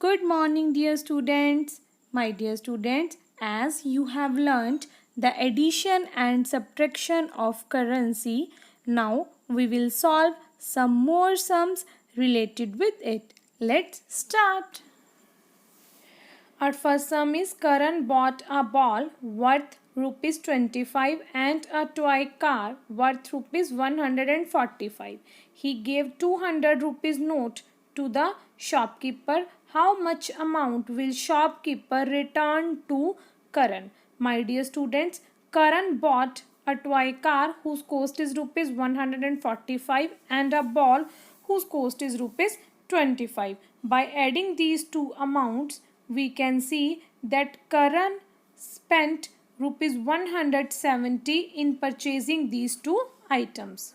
Good morning, dear students. My dear students, as you have learnt the addition and subtraction of currency, now we will solve some more sums related with it. Let's start. Our first sum is Karan bought a ball worth rupees 25 and a toy car worth rupees 145. He gave 200 rupees note to the shopkeeper. How much amount will shopkeeper return to Karan? My dear students, Karan bought a toy car whose cost is rupees 145 and a ball whose cost is rupees 25. By adding these two amounts, we can see that Karan spent rupees 170 in purchasing these two items.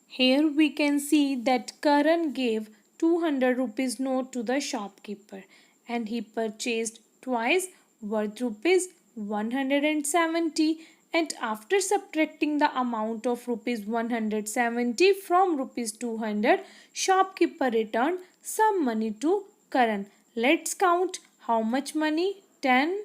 Here we can see that Karan gave 200 rupees note to the shopkeeper and he purchased twice worth rupees 170, and after subtracting the amount of rupees 170 from rupees 200, shopkeeper returned some money to Karan. Let's count how much money. 10,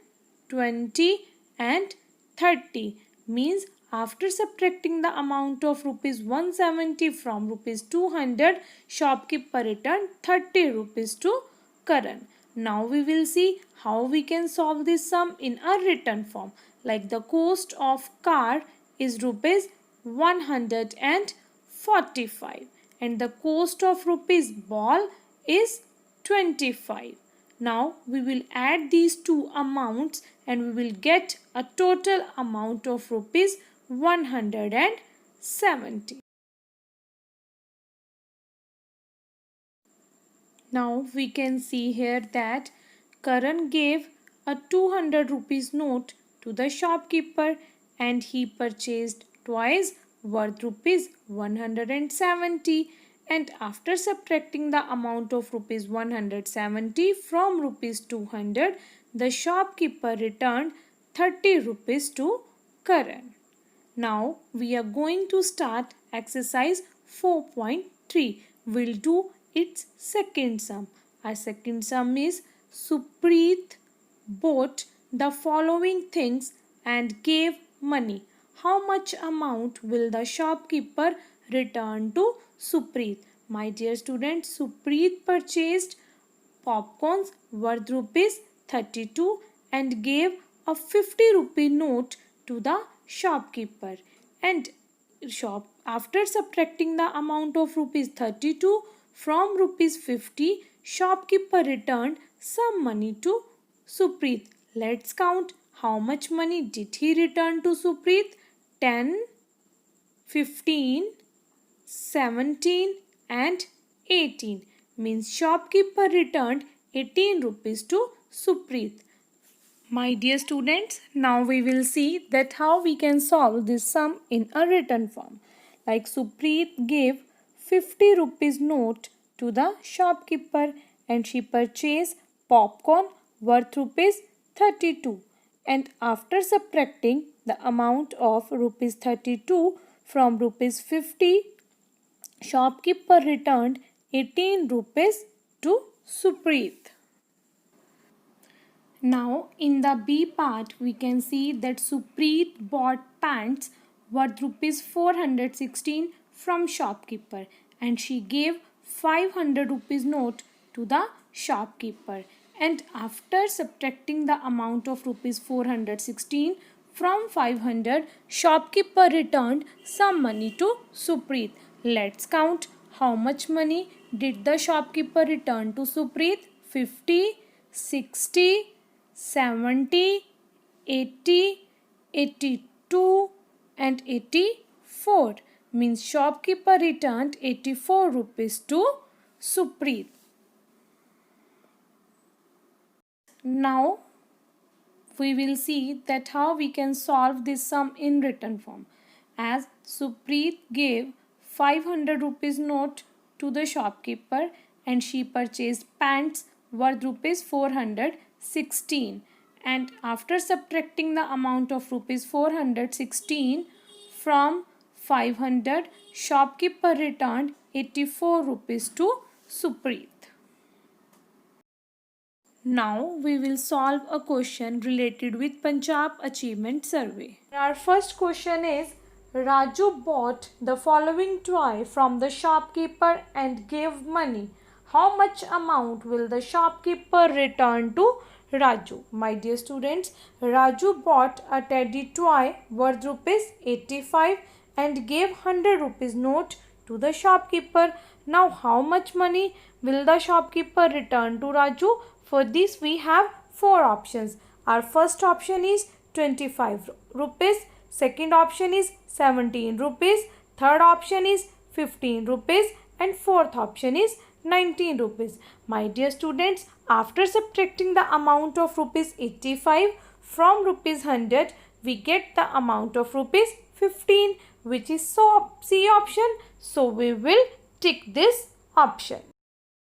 20 and 30 means after subtracting the amount of rupees 170 from rupees 200, shopkeeper returned 30 rupees to Karan. Now we will see how we can solve this sum in a written form. Like the cost of car is rupees 145 and the cost of rupees ball is 25. Now we will add these two amounts and we will get a total amount of rupees 170. Now we can see here that Karan gave a 200 rupees note to the shopkeeper and he purchased twice worth rupees 170, and after subtracting the amount of rupees 170 from rupees 200, the shopkeeper returned 30 rupees to Karan. Now we are going to start exercise 4.3. We'll do its second sum. Our second sum is Supreet bought the following things and gave money. How much amount will the shopkeeper return to Supreet? My dear students, Supreet purchased popcorns worth rupees 32 and gave a 50 rupee note to the shopkeeper, and after subtracting the amount of rupees 32 from rupees 50, shopkeeper returned some money to Supreet. Let's count how much money did he return to Supreet. 10, 15, 17 and 18 means shopkeeper returned 18 rupees to Supreet. My dear students, now we will see that how we can solve this sum in a written form. Like Supreet gave 50 rupees note to the shopkeeper and she purchased popcorn worth rupees 32, and after subtracting the amount of rupees 32 from rupees 50, shopkeeper returned 18 rupees to Supreet. Now in the B part we can see that Supreet bought pants worth rupees 416 from shopkeeper and she gave 500 rupees note to the shopkeeper, and after subtracting the amount of rupees 416 from 500, shopkeeper returned some money to Supreet. Let's count how much money did the shopkeeper return to Supreet. 50, 60, 70, 80, 82 and 84 means shopkeeper returned 84 rupees to Supreet. Now we will see that how we can solve this sum in written form. As Supreet gave 500 rupees note to the shopkeeper and she purchased pants worth rupees 416, and after subtracting the amount of rupees 416 from 500, shopkeeper returned 84 rupees to Supreet. Now we will solve a question related with Punjab Achievement Survey. Our first question is, Raju bought the following toy from the shopkeeper and gave money. How much amount will the shopkeeper return to Raju? My dear students, Raju bought a teddy toy worth rupees 85 and gave 100 rupees note to the shopkeeper. Now how much money will the shopkeeper return to Raju? For this we have four options. Our first option is 25 rupees. Second option is 17 rupees. Third option is 15 rupees. And fourth option is 19 rupees. My dear students, after subtracting the amount of rupees 85 from rupees 100, we get the amount of rupees 15, which is C option. So we will tick this option.